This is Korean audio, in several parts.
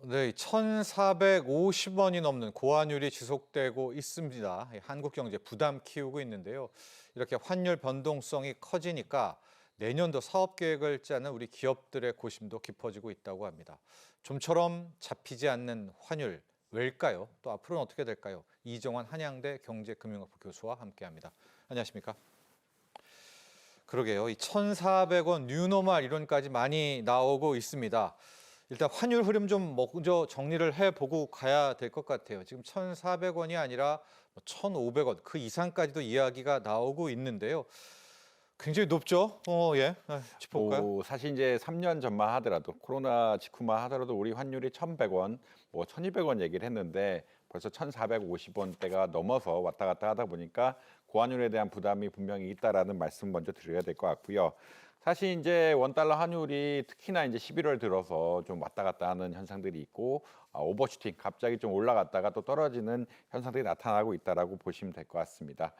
네, 1,450원이 넘는 고환율이 지속되고 있습니다. 한국 경제 부담 키우고 있는데요. 이렇게 환율 변동성이 커지니까 내년도 사업 계획을 짜는 우리 기업들의 고심도 깊어지고 있다고 합니다. 좀처럼 잡히지 않는 환율, 왜일까요? 또 앞으로는 어떻게 될까요? 이정환 한양대 경제금융학부 교수와 함께합니다. 안녕하십니까? 그러게요. 이 1,400원 뉴노멀 이론까지 많이 나오고 있습니다. 일단 환율 흐름 좀 먼저 정리를 해보고 가야 될 것 같아요. 지금 1,400원이 아니라 1,500원 그 이상까지도 이야기가 나오고 있는데요. 굉장히 높죠? 예. 짚어볼까요? 사실 이제 3년 전만 하더라도 코로나 직후만 하더라도 우리 환율이 1,100원, 1,200원 얘기를 했는데 벌써 1,450원대가 넘어서 왔다 갔다 하다 보니까 고환율에 대한 부담이 분명히 있다라는 말씀 먼저 드려야 될 것 같고요. 사실 이제 원달러 환율이 특히나 이제 11월 들어서 좀 왔다 갔다 하는 현상들이 있고 오버슈팅 갑자기 좀 올라갔다가 또 떨어지는 현상들이 나타나고 있다라고 보시면 될 것 같습니다.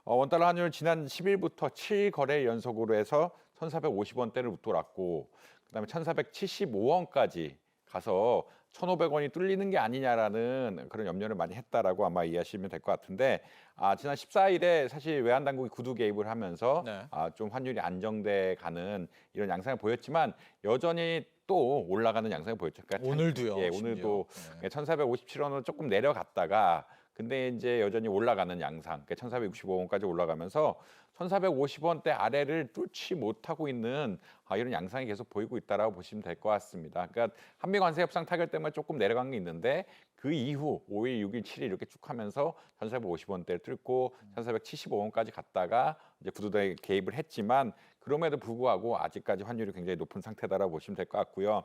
원달러 환율 지난 10일부터 7거래 연속으로 해서 1,450원대를 웃돌았고 그다음에 1,475원까지 가서 1,500원이 뚫리는 게 아니냐라는 그런 염려를 많이 했다라고 아마 이해하시면 될 것 같은데 지난 14일에 사실 외환 당국이 구두 개입을 하면서 네. 좀 환율이 안정돼 가는 이런 양상을 보였지만 여전히 또 올라가는 양상을 보였죠. 그러니까 오늘도요. 예, 심지어. 오늘도 네. 1,457원으로 조금 내려갔다가 근데 이제 여전히 올라가는 양상, 그러니까 1,465원까지 올라가면서 1,450원대 아래를 뚫지 못하고 있는 이런 양상이 계속 보이고 있다라고 보시면 될 것 같습니다. 그러니까 한미 관세 협상 타결 때문에 조금 내려간 게 있는데 그 이후 5일, 6일, 7일 이렇게 쭉 하면서 1,450원대를 뚫고 1,475원까지 갔다가 이제 구두대 개입을 했지만 그럼에도 불구하고 아직까지 환율이 굉장히 높은 상태다라고 보시면 될 것 같고요.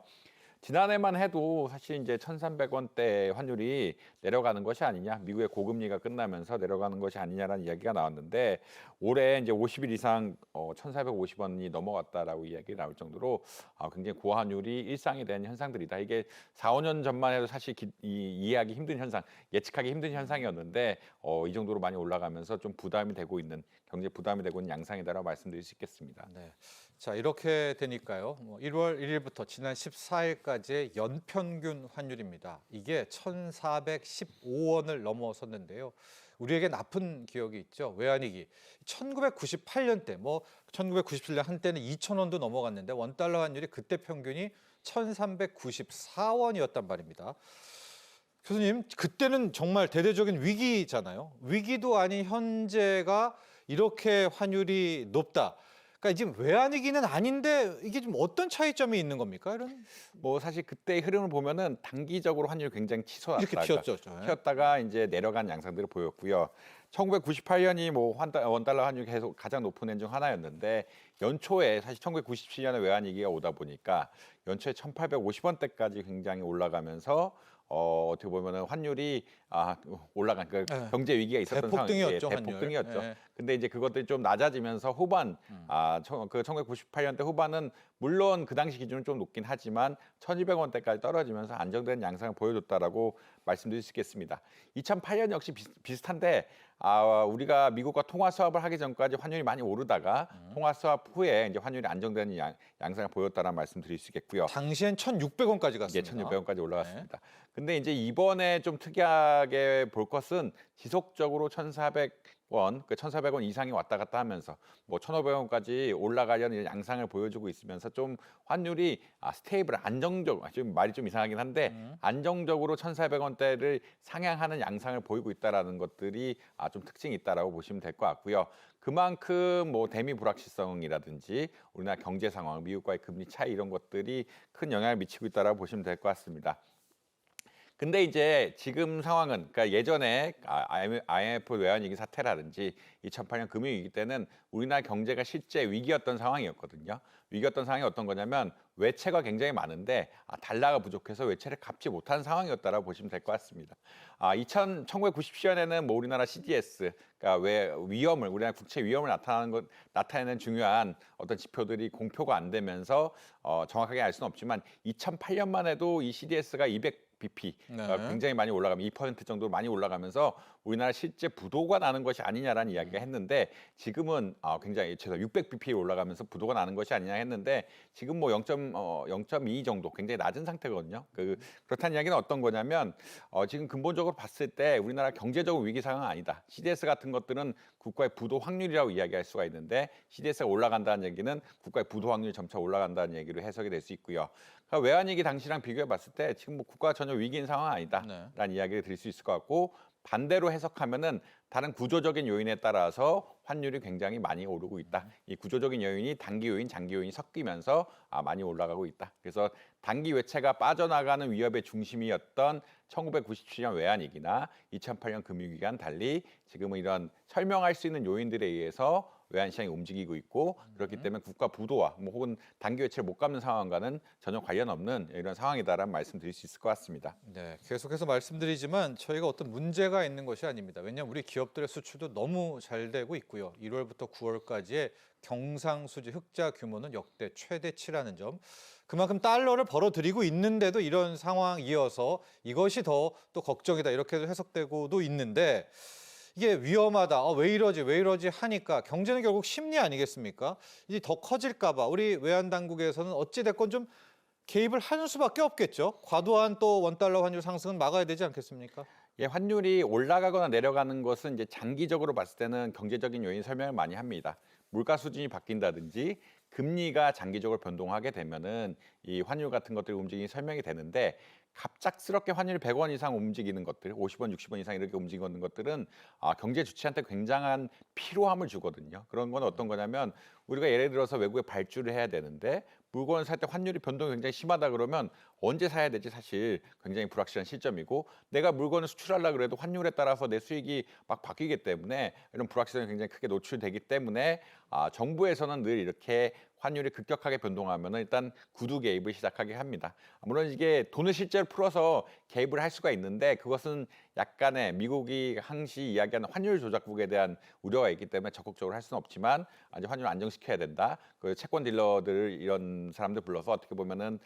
지난해만 해도 사실 이제 1,300원대 환율이 내려가는 것이 아니냐, 미국의 고금리가 끝나면서 내려가는 것이 아니냐라는 이야기가 나왔는데 올해 이제 50일 이상 1,450원이 넘어갔다라고 이야기 나올 정도로 굉장히 고환율이 일상이 된 현상들이다. 이게 4, 5년 전만 해도 사실 이해하기 힘든 현상, 예측하기 힘든 현상이었는데 이 정도로 많이 올라가면서 좀 부담이 되고 있는 경제 부담이 되고 있는 양상이다라고 말씀드릴 수 있겠습니다. 네. 자, 이렇게 되니까요. 1월 1일부터 지난 14일까지의 연평균 환율입니다. 이게 1,415원을 넘어섰는데요. 우리에게 나쁜 기억이 있죠. 외환위기. 1998년 때 1997년 한때는 2,000원도 넘어갔는데 원달러 환율이 그때 평균이 1,394원이었단 말입니다. 교수님, 그때는 정말 대대적인 위기잖아요. 위기도 아닌 현재가 이렇게 환율이 높다. 그러니까 지금 외환위기는 아닌데 이게 좀 어떤 차이점이 있는 겁니까? 이런 사실 그때의 흐름을 보면은 단기적으로 환율이 굉장히 이렇게 치솟았다가 튀었죠. 튀었다가 이제 내려간 양상들을 보였고요. 1998년이 원달러 환율이 계속 가장 높은 해 중 하나였는데 연초에 사실 1997년에 외환위기가 오다 보니까 연초에 1,850원대까지 굉장히 올라가면서 어떻게 보면은 환율이 올라간 그 네. 경제 위기가 있었던 대폭등이었죠, 상황, 환율. 대폭등이었죠. 예. 근데 이제 그것들이 좀 낮아지면서 후반 그 1998년대 후반은 물론 그 당시 기준은 좀 높긴 하지만 1,200원대까지 떨어지면서 안정된 양상을 보여줬다라고 말씀드릴 수 있겠습니다. 2008년 역시 비슷한데 우리가 미국과 통화 수합을 하기 전까지 환율이 많이 오르다가 통화 수합 후에 이제 환율이 안정되는 양상을 보였다라는 말씀드릴 수 있겠고요. 당시엔 1,600원까지 이게 갔습니다. 1,600원까지 올라갔습니다. 근데 이제 이번에 좀 특이하게 볼 것은 지속적으로 1,400원, 그 1,400원 이상이 왔다 갔다 하면서 1,500원까지 올라가려는 양상을 보여주고 있으면서 좀 환율이 스테이블 안정적, 지금 말이 좀 이상하긴 한데 안정적으로 1,400원대를 상향하는 양상을 보이고 있다라는 것들이 좀 특징이 있다라고 보시면 될 것 같고요. 그만큼 대미 불확실성이라든지 우리나라 경제 상황, 미국과의 금리 차이 이런 것들이 큰 영향을 미치고 있다라고 보시면 될 것 같습니다. 근데 이제 지금 상황은 그러니까 예전에 IMF 외환위기 사태라든지 2008년 금융위기 때는 우리나라 경제가 실제 위기였던 상황이었거든요. 위기였던 상황이 어떤 거냐면 외채가 굉장히 많은데 달러가 부족해서 외채를 갚지 못한 상황이었다라고 보시면 될 것 같습니다. 1997년에는 우리나라 CDS, 그러니까 우리나라 국채 위험을 나타내는 중요한 어떤 지표들이 공표가 안 되면서 정확하게 알 수는 없지만 2008년만 해도 이 CDS가 200 BP 네. 굉장히 많이 올라가면 2% 정도 많이 올라가면서 우리나라 실제 부도가 나는 것이 아니냐라는 이야기가 했는데 지금은 굉장히 600bp 올라가면서 부도가 나는 것이 아니냐 했는데 지금 뭐 0.2 정도 굉장히 낮은 상태거든요. 그렇다는 이야기는 어떤 거냐면 지금 근본적으로 봤을 때 우리나라 경제적 위기 상황은 아니다. CDS 같은 것들은 국가의 부도 확률이라고 이야기할 수가 있는데 CDS가 올라간다는 얘기는 국가의 부도 확률이 점차 올라간다는 얘기로 해석이 될 수 있고요. 그러니까 외환위기 당시랑 비교해 봤을 때 지금 뭐 국가가 전혀 위기인 상황은 아니다라는 네. 이야기를 드릴 수 있을 것 같고 반대로 해석하면은 다른 구조적인 요인에 따라서 환율이 굉장히 많이 오르고 있다. 이 구조적인 요인이 단기 요인, 장기 요인이 섞이면서 많이 올라가고 있다. 그래서 단기 외채가 빠져나가는 위협의 중심이었던 1997년 외환위기나 2008년 금융위기와는 달리 지금은 이런 설명할 수 있는 요인들에 의해서 외환시장이 움직이고 있고 그렇기 때문에 국가 부도와 혹은 단기 외채를 못 갚는 상황과는 전혀 관련 없는 이런 상황이다라는 말씀드릴 수 있을 것 같습니다. 네, 계속해서 말씀드리지만 저희가 어떤 문제가 있는 것이 아닙니다. 왜냐하면 우리 기업들의 수출도 너무 잘 되고 있고요. 1월부터 9월까지의 경상수지 흑자 규모는 역대 최대치라는 점. 그만큼 달러를 벌어들이고 있는데도 이런 상황이어서 이것이 더 또 걱정이다 이렇게도 해석되고도 있는데 이게 위험하다. 왜 이러지? 왜 이러지? 하니까 경제는 결국 심리 아니겠습니까? 이제 더 커질까 봐 우리 외환 당국에서는 어찌 됐건 좀 개입을 하는 수밖에 없겠죠. 과도한 또 원달러 환율 상승은 막아야 되지 않겠습니까? 예, 환율이 올라가거나 내려가는 것은 이제 장기적으로 봤을 때는 경제적인 요인 설명을 많이 합니다. 물가 수준이 바뀐다든지 금리가 장기적으로 변동하게 되면은 이 환율 같은 것들이 움직임이 설명이 되는데 갑작스럽게 환율이 100원 이상 움직이는 것들, 50원, 60원 이상 이렇게 움직이는 것들은 경제 주체한테 굉장한 피로함을 주거든요. 그런 건 어떤 거냐면 우리가 예를 들어서 외국에 발주를 해야 되는데 물건을 살 때 환율이 변동이 굉장히 심하다 그러면 언제 사야 될지 사실 굉장히 불확실한 시점이고 내가 물건을 수출하려고 그래도 환율에 따라서 내 수익이 막 바뀌기 때문에 이런 불확실성이 굉장히 크게 노출되기 때문에 정부에서는 늘 이렇게 환율이 급격하게 변동하면 일단 구두 개입을 시작하게 합니다. 물론 이게 돈을 실제로 풀어서 개입을 할 수가 있는데 그것은 약간의 미국이 항시 이야기하는 환율 조작국에 대한 우려가 있기 때문에 적극적으로 할 수는 없지만 이제 환율을 안정시켜야 된다. 그 채권 딜러들 이런 사람들 불러서 어떻게 보면은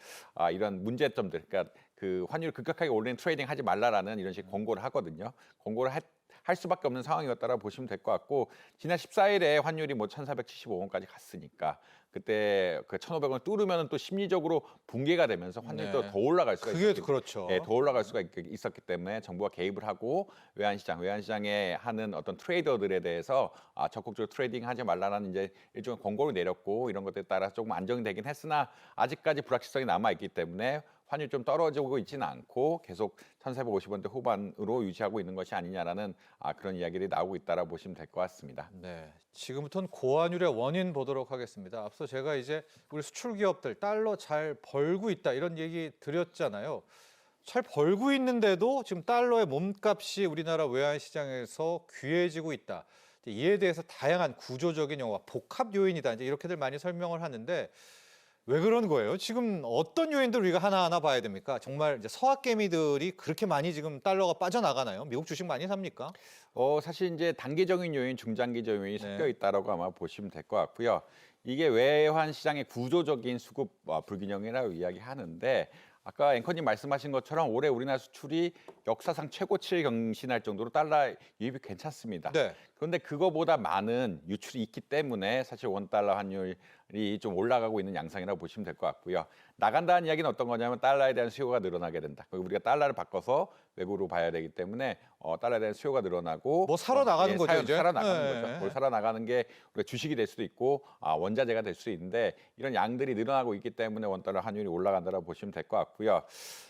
이런 문제점들, 그러니까 그 환율 급격하게 올리는 트레이딩 하지 말라라는 이런 식 권고를 하거든요. 권고를 할 수밖에 없는 상황이었다라고 보시면 될 것 같고 지난 14일에 환율이 뭐 1,475원까지 갔으니까 그때 그 1,500원 뚫으면 또 심리적으로 붕괴가 되면서 환율이 네. 또 더 올라갈 수가 그게 있었기 그렇죠. 더 올라갈 수가 있었기 때문에 정부가 개입을 하고 외환시장에 하는 어떤 트레이더들에 대해서 적극적으로 트레이딩하지 말라는 이제 일종의 권고를 내렸고 이런 것들에 따라 조금 안정되긴 했으나 아직까지 불확실성이 남아 있기 때문에 환율이 좀 떨어지고 있지는 않고 계속 1,450원대 후반으로 유지하고 있는 것이 아니냐라는 그런 이야기들이 나오고 있다라고 보시면 될 것 같습니다. 네, 지금부터는 고환율의 원인 보도록 하겠습니다. 앞서 제가 이제 우리 수출 기업들 달러 잘 벌고 있다 이런 얘기 드렸잖아요. 잘 벌고 있는데도 지금 달러의 몸값이 우리나라 외환 시장에서 귀해지고 있다. 이에 대해서 다양한 구조적인 영화, 복합 요인이다. 이제 이렇게들 많이 설명을 하는데 왜 그런 거예요? 지금 어떤 요인들 우리가 하나하나 봐야 됩니까? 정말 이제 서학개미들이 그렇게 많이 지금 달러가 빠져나가나요? 미국 주식 많이 삽니까? 사실 이제 단기적인 요인, 중장기적인 요인이 네. 섞여 있다라고 아마 보시면 될 것 같고요. 이게 외환 시장의 구조적인 수급 불균형이라고 이야기하는데 아까 앵커님 말씀하신 것처럼 올해 우리나라 수출이 역사상 최고치를 경신할 정도로 달러 유입이 괜찮습니다. 네. 그런데 그거보다 많은 유출이 있기 때문에 사실 원달러 환율이 좀 올라가고 있는 양상이라고 보시면 될 것 같고요. 나간다는 이야기는 어떤 거냐면 달러에 대한 수요가 늘어나게 된다. 그리고 우리가 달러를 바꿔서 외국으로 봐야 되기 때문에 달러에 대한 수요가 늘어나고 뭐 사러 나가는 거죠, 이제? 사러 나가는 네. 거죠. 뭘 사러 나가는 게 우리가 주식이 될 수도 있고 원자재가 될 수도 있는데 이런 양들이 늘어나고 있기 때문에 원달러 환율이 올라간다라고 보시면 될 것 같고요.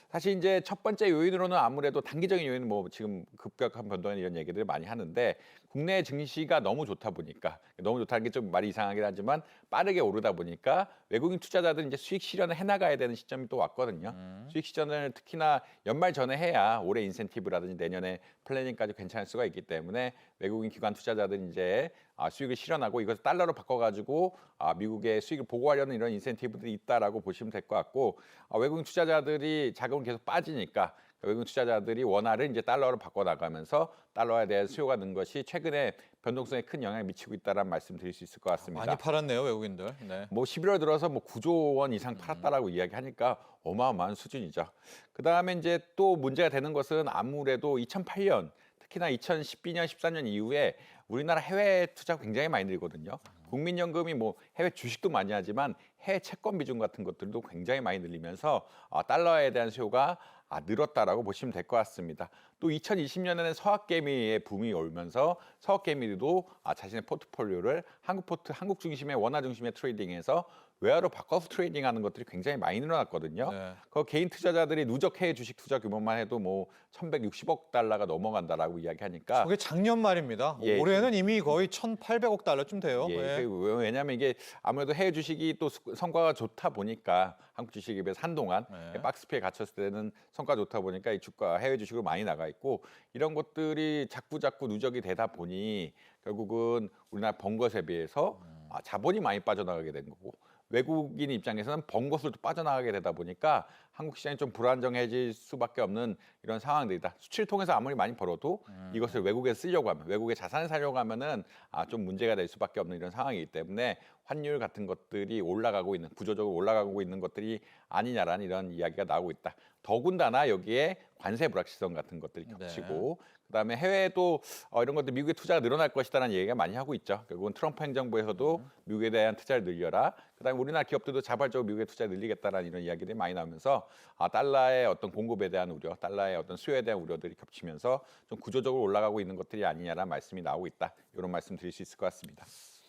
사실 이제 첫 번째 요인으로는 아무래도 단기적인 요인은 뭐 지금 급격한 변동에 이런 얘기들을 많이 하는데 국내 증시가 너무 좋다 보니까 너무 좋다는 게 좀 말이 이상하긴 하지만 빠르게 오르다 보니까 외국인 투자자들은 이제 수익 실현을 해나가야 되는 시점이 또 왔거든요. 수익 실현을 특히나 연말 전에 해야 올해 인센티브라든지 내년에 플래닝까지 괜찮을 수가 있기 때문에 외국인 기관 투자자들은 이제 수익을 실현하고 이것을 달러로 바꿔가지고 미국의 수익을 보고하려는 이런 인센티브들이 있다라고 보시면 될 것 같고 외국인 투자자들이 자금을 계속 빠지니까 외국인 투자자들이 원화를 이제 달러로 바꿔 나가면서 달러에 대한 수요가 는 것이 최근에 변동성에 큰 영향을 미치고 있다라는 말씀 드릴 수 있을 것 같습니다. 많이 팔았네요, 외국인들. 네. 뭐 11월 들어서 뭐 9조 원 이상 팔았다라고 이야기하니까 어마어마한 수준이죠. 그다음에 이제 또 문제가 되는 것은 아무래도 2008년 특히나 2012년, 13년 이후에 우리나라 해외 투자가 굉장히 많이 늘거든요. 국민연금이 뭐 해외 주식도 많이 하지만 해외 채권 비중 같은 것들도 굉장히 많이 늘리면서 달러에 대한 수요가 늘었다라고 보시면 될 것 같습니다. 또 2020년에는 서학개미의 붐이 오면서 서학개미도 자신의 포트폴리오를 한국 중심의 원화 중심의 트레이딩에서 외화로 바꿔서 트레이딩하는 것들이 굉장히 많이 늘어났거든요. 네. 그 개인 투자자들이 누적 해외 주식 투자 규모만 해도 뭐 1,160억 달러가 넘어간다라고 이야기하니까 그게 작년 말입니다. 예, 올해는 이미 거의 1,800억 달러쯤 돼요. 예, 예. 왜냐하면 이게 아무래도 해외 주식이 또 성과가 좋다 보니까 한국 주식에 비해서 한동안 네. 박스피에 갇혔을 때는 성과 좋다 보니까 이 주가 해외 주식으로 많이 나가 있고 이런 것들이 자꾸 누적이 되다 보니 결국은 우리나라 번 것에 비해서 자본이 많이 빠져나가게 된 거고 외국인 입장에서는 번 것을 또 빠져나가게 되다 보니까 한국 시장이 좀 불안정해질 수밖에 없는 이런 상황들이다. 수치를 통해서 아무리 많이 벌어도 이것을 외국에 쓰려고 하면 외국에 자산을 사려고 하면은 좀 문제가 될 수밖에 없는 이런 상황이기 때문에 환율 같은 것들이 올라가고 있는 구조적으로 올라가고 있는 것들이 아니냐라는 이런 이야기가 나오고 있다. 더군다나 여기에 관세 불확실성 같은 것들이 겹치고 그다음에 해외에도 이런 것들 미국의 투자가 늘어날 것이다라는 얘기가 많이 하고 있죠. 결국은 트럼프 행정부에서도 미국에 대한 투자를 늘려라. 그다음에 우리나라 기업들도 자발적으로 미국의 투자를 늘리겠다라는 이런 이야기들이 많이 나오면서 달러의 어떤 공급에 대한 우려, 달러의 어떤 수요에 대한 우려들이 겹치면서 좀 구조적으로 올라가고 있는 것들이 아니냐라는 말씀이 나오고 있다. 이런 말씀 드릴 수 있을 것 같습니다.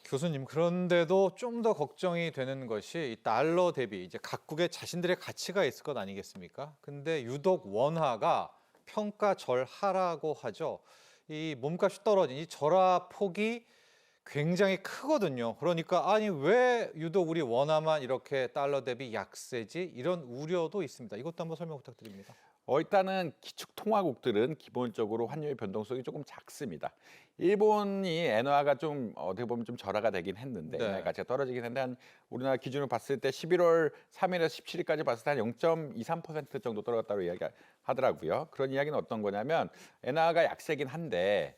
교수님, 그런데도 좀 더 걱정이 되는 것이 이 달러 대비 이제 각국의 자신들의 가치가 있을 것 아니겠습니까? 근데 유독 원화가 평가절하라고 하죠. 이 몸값이 떨어진 이 절하폭이 굉장히 크거든요. 그러니까 아니 왜 유독 우리 원화만 이렇게 달러 대비 약세지? 이런 우려도 있습니다. 이것도 한번 설명 부탁드립니다. 일단은 기축통화국들은 기본적으로 환율 변동성이 조금 작습니다. 일본이 엔화가 좀 어떻게 보면 좀 절하가 되긴 했는데 네. 엔화의 가치가 떨어지긴 했는데 한 우리나라 기준으로 봤을 때 11월 3일에서 17일까지 봤을 때 한 0.23% 정도 떨어졌다고 이야기하더라고요. 그런 이야기는 어떤 거냐면 엔화가 약세긴 한데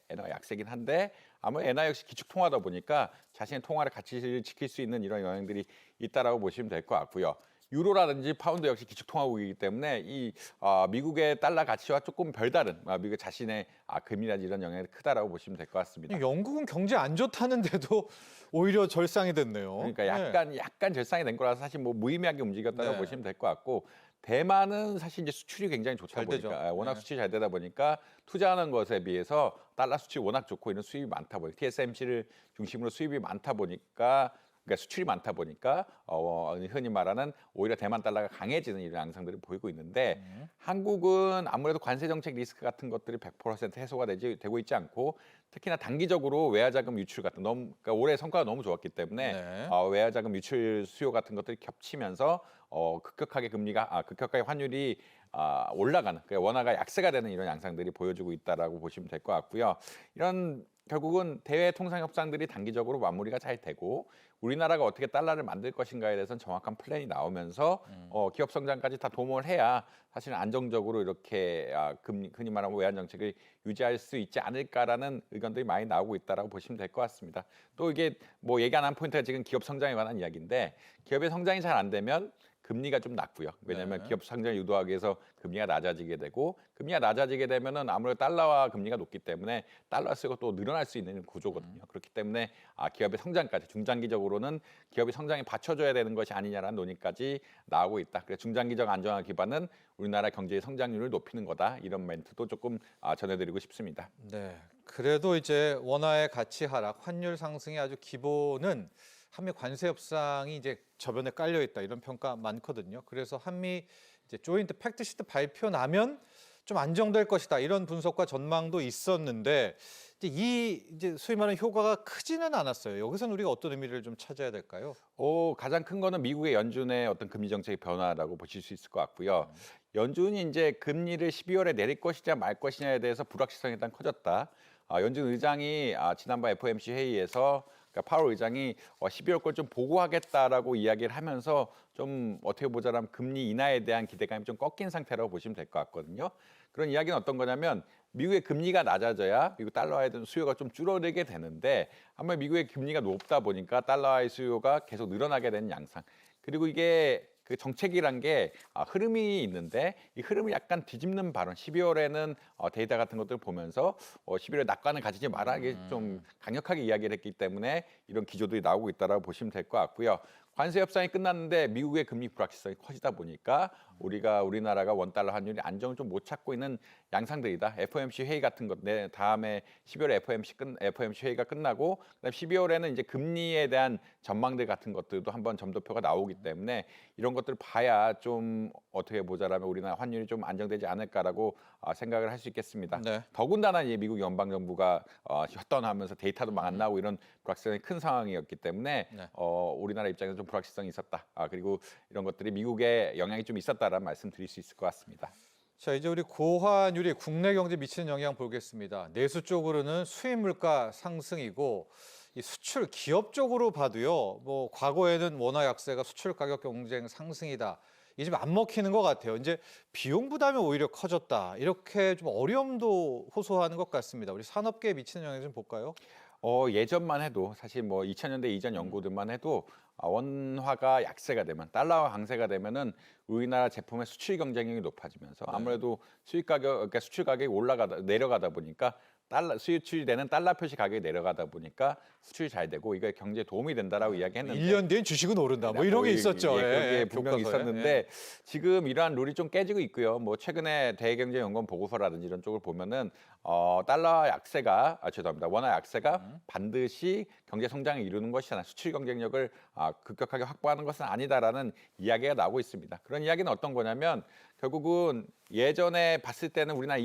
아무 엔화 역시 기축통화다 보니까 자신의 통화의 가치를 지킬 수 있는 이런 영향들이 있다라고 보시면 될 것 같고요. 유로라든지 파운드 역시 기축통화국이기 때문에 이 미국의 달러 가치와 조금 별다른 미국 자신의 금리라든지 이런 영향이 크다라고 보시면 될 것 같습니다. 영국은 경제 안 좋다는데도 오히려 절상이 됐네요. 그러니까 네. 약간 절상이 된 거라서 사실 뭐 무의미하게 움직였다고 네. 보시면 될 것 같고 대만은 사실 이제 수출이 굉장히 좋다 잘 되죠. 보니까 워낙 네. 수출이 잘 되다 보니까 투자하는 것에 비해서 달러 수출이 워낙 좋고 이런 수입이 많다 보니까 TSMC를 중심으로 수입이 많다 보니까 그러니까 수출이 많다 보니까 흔히 말하는 오히려 대만 달러가 강해지는 이런 양상들을 보이고 있는데 한국은 아무래도 관세 정책 리스크 같은 것들이 100% 해소가 되고 있지 않고 특히나 단기적으로 외화자금 유출 같은 그러니까 올해 성과가 너무 좋았기 때문에 네. 외화자금 유출 수요 같은 것들이 겹치면서 급격하게 환율이 올라가는 그러니까 원화가 약세가 되는 이런 양상들이 보여주고 있다라고 보시면 될 것 같고요. 이런 결국은 대외 통상 협상들이 단기적으로 마무리가 잘 되고 우리나라가 어떻게 달러를 만들 것인가에 대해서는 정확한 플랜이 나오면서 기업 성장까지 다 도모를 해야 사실 안정적으로 이렇게 흔히 말하면 외환 정책을 유지할 수 있지 않을까라는 의견들이 많이 나오고 있다라고 보시면 될 것 같습니다. 또 이게 뭐 얘기 안 한 포인트가 지금 기업 성장에 관한 이야기인데 기업의 성장이 잘 안 되면 금리가 좀 낮고요. 왜냐하면 네. 기업 성장을 유도하기 위해서 금리가 낮아지게 되고 금리가 낮아지게 되면은 아무래도 달러와 금리가 높기 때문에 달러 수요가 또 늘어날 수 있는 구조거든요. 그렇기 때문에 기업의 성장까지 중장기적으로는 기업의 성장에 받쳐줘야 되는 것이 아니냐라는 논의까지 나오고 있다. 그래서 중장기적 안정화 기반은 우리나라 경제의 성장률을 높이는 거다. 이런 멘트도 조금 전해드리고 싶습니다. 네. 그래도 이제 원화의 가치 하락, 환율 상승의 아주 기본은 한미 관세 협상이 이제 저변에 깔려 있다 이런 평가 많거든요. 그래서 한미 이제 조인트 팩트 시트 발표 나면 좀 안정될 것이다 이런 분석과 전망도 있었는데 이제 소위 말하는 효과가 크지는 않았어요. 여기서는 우리가 어떤 의미를 좀 찾아야 될까요? 가장 큰 거는 미국의 연준의 어떤 금리 정책의 변화라고 보실 수 있을 것 같고요. 연준이 이제 금리를 12월에 내릴 것이냐 말 것이냐에 대해서 불확실성이 일단 커졌다. 연준 의장이 지난번 FOMC 회의에서 그러니까 파월 의장이 12월 걸 좀 보고하겠다라고 이야기를 하면서 좀 어떻게 보자면 금리 인하에 대한 기대감이 좀 꺾인 상태라고 보시면 될 것 같거든요. 그런 이야기는 어떤 거냐면 미국의 금리가 낮아져야 미국 달러화에 대한 수요가 좀 줄어들게 되는데 아무래도 미국의 금리가 높다 보니까 달러화의 수요가 계속 늘어나게 되는 양상. 그리고 이게 그 정책이란 게 흐름이 있는데 이 흐름을 약간 뒤집는 발언. 12월에는 데이터 같은 것들을 보면서 11월에 낙관을 가지지 마라 이게 좀 강력하게 이야기를 했기 때문에 이런 기조들이 나오고 있다라고 보시면 될 것 같고요. 관세 협상이 끝났는데 미국의 금리 불확실성이 커지다 보니까 우리나라가 원달러 환율이 안정을 좀 못 찾고 있는 양상들이다. FOMC 회의 같은 것, 다음에 10월에 FOMC 회의가 끝나고 그다음 12월에는 이제 금리에 대한 전망들 같은 것들도 한번 점도표가 나오기 때문에 이런 것들을 봐야 좀 어떻게 보자라면 우리나라 환율이 좀 안정되지 않을까라고 생각을 할 수 있겠습니다. 네. 더군다나 이제 미국 연방 정부가 헛돈하면서 데이터도 막 안 나오고 이런 불확실성이 큰 상황이었기 때문에 네. 우리나라 입장에서 좀 불확실성이 있었다. 그리고 이런 것들이 미국에 영향이 좀 있었다라는 말씀 드릴 수 있을 것 같습니다. 자, 이제 우리 고환율이 국내 경제에 미치는 영향 보겠습니다. 내수 쪽으로는 수입 물가 상승이고 이 수출 기업 쪽으로 봐도요. 뭐 과거에는 원화 약세가 수출 가격 경쟁 상승이다. 이게 좀 안 먹히는 것 같아요. 이제 비용 부담이 오히려 커졌다. 이렇게 좀 어려움도 호소하는 것 같습니다. 우리 산업계에 미치는 영향 좀 볼까요? 예전만 해도 사실 뭐 2000년대 이전 연구들만 해도 원화가 약세가 되면 달러화 강세가 되면은 우리나라 제품의 수출 경쟁력이 높아지면서 아무래도 수입 가격 그러니까 수출 가격이 내려가다 보니까 수출되는 달러 표시 가격이 내려가다 보니까 수출이 잘 되고 이게 경제에 도움이 된다라고 이야기했는데 1년 뒤엔 주식은 오른다. 뭐 이런 게 있었죠. 그런 게 예, 분명히 교과서에. 있었는데 예. 지금 이러한 룰이 좀 깨지고 있고요. 뭐 최근에 대경제연구원 보고서라든지 이런 쪽을 보면은 달러 약세가 죄송합니다. 원화 약세가 반드시 경제 성장을 이루는 것이잖아. 수출 경쟁력을 급격하게 확보하는 것은 아니다라는 이야기가 나오고 있습니다. 그런 이야기는 어떤 거냐면 결국은 예전에 봤을 때는 우리나라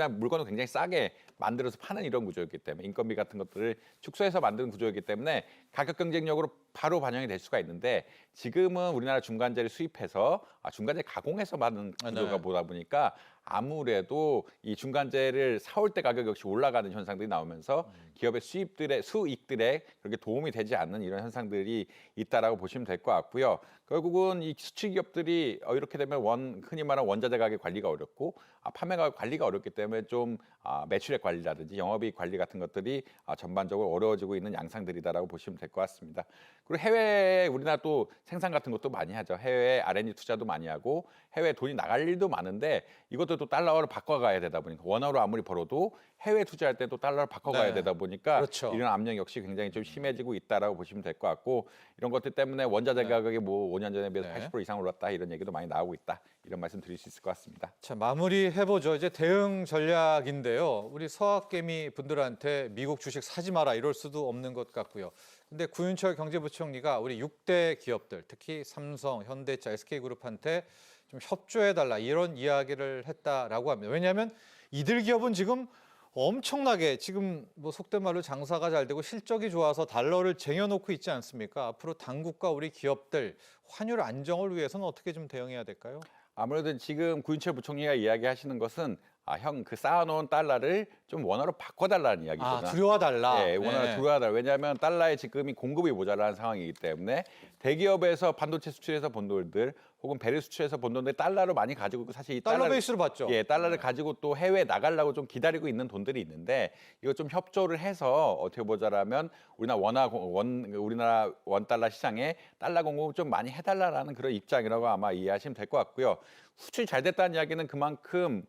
물건을 굉장히 싸게 만들어서 파는 이런 구조였기 때문에 인건비 같은 것들을 축소해서 만드는 구조였기 때문에 가격 경쟁력으로 바로 반영이 될 수가 있는데 지금은 우리나라 중간재를 수입해서 중간재 가공해서 만드는 구조가 네. 보다 보니까 아무래도 이 중간재를 사올 때 가격 역시 올라가는 현상들이 나오면서 기업의 수익들에 그렇게 도움이 되지 않는 이런 현상들이 있다라고 보시면 될 것 같고요. 결국은 이 수출 기업들이 이렇게 되면 흔히 말하는 원자재 가격 관리가 어렵고 판매 가격 관리가 어렵기 때문에 좀 매출액 관리라든지 영업이익 관리 같은 것들이 전반적으로 어려워지고 있는 양상들이다라고 보시면 될 것 같습니다. 그리고 해외에 우리나라 또 생산 같은 것도 많이 하죠. 해외에 R&D 투자도 많이 하고 해외에 돈이 나갈 일도 많은데 이것도 또 달러로 바꿔가야 되다 보니까 원화로 아무리 벌어도 해외 투자할 때 또 달러로 바꿔가야 네. 되다 보니까 그렇죠. 이런 압력 역시 굉장히 좀 심해지고 있다라고 보시면 될 것 같고 이런 것들 때문에 원자재 네. 가격이 뭐 5년 전에 비해서 네. 80% 이상 올랐다 이런 얘기도 많이 나오고 있다 이런 말씀 드릴 수 있을 것 같습니다. 자, 마무리해보죠. 이제 대응 전략인데요. 우리 서학개미 분들한테 미국 주식 사지 마라 이럴 수도 없는 것 같고요. 근데 구윤철 경제부총리가 우리 6대 기업들, 특히 삼성, 현대차, SK그룹한테 좀 협조해달라 이런 이야기를 했다라고 합니다. 왜냐하면 이들 기업은 지금 엄청나게 지금 뭐 속된 말로 장사가 잘 되고 실적이 좋아서 달러를 쟁여놓고 있지 않습니까? 앞으로 당국과 우리 기업들 환율 안정을 위해서는 어떻게 좀 대응해야 될까요? 아무래도 지금 구인철 부총리가 이야기하시는 것은 그 쌓아놓은 달러를 좀 원화로 바꿔달라는 이야기거든요. 두려워달라. 네, 원화로 들어와달라. 왜냐하면 달러의 지금이 공급이 모자란 상황이기 때문에 대기업에서 반도체 수출해서 본 돈들 혹은 배를 수출해서 본 돈들 달러로 많이 가지고 있고 사실 이 달러 베이스로 봤죠. 예, 달러를 가지고 또 해외에 나가려고 좀 기다리고 있는 돈들이 있는데 이거 좀 협조를 해서 어떻게 보자라면 우리나라 원 달러 시장에 달러 공급을 좀 많이 해달라라는 그런 입장이라고 아마 이해하시면 될 것 같고요. 수출이 잘 됐다는 이야기는 그만큼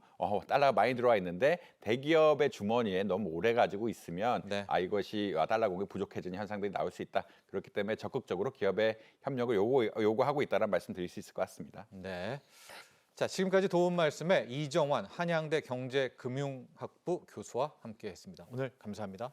달러가 많이 들어와 있는데 대기업의 주머니에 너무 오래 가지고 있으면 네. 이것이 달러 공급이 부족해지는 현상들이 나올 수 있다. 그렇기 때문에 적극적으로 기업의 협력을 요구하고 있다는 말씀 드릴 수 있을 것 같습니다. 네. 자, 지금까지 도움 말씀에 이정환 한양대 경제금융학부 교수와 함께했습니다. 오늘 감사합니다.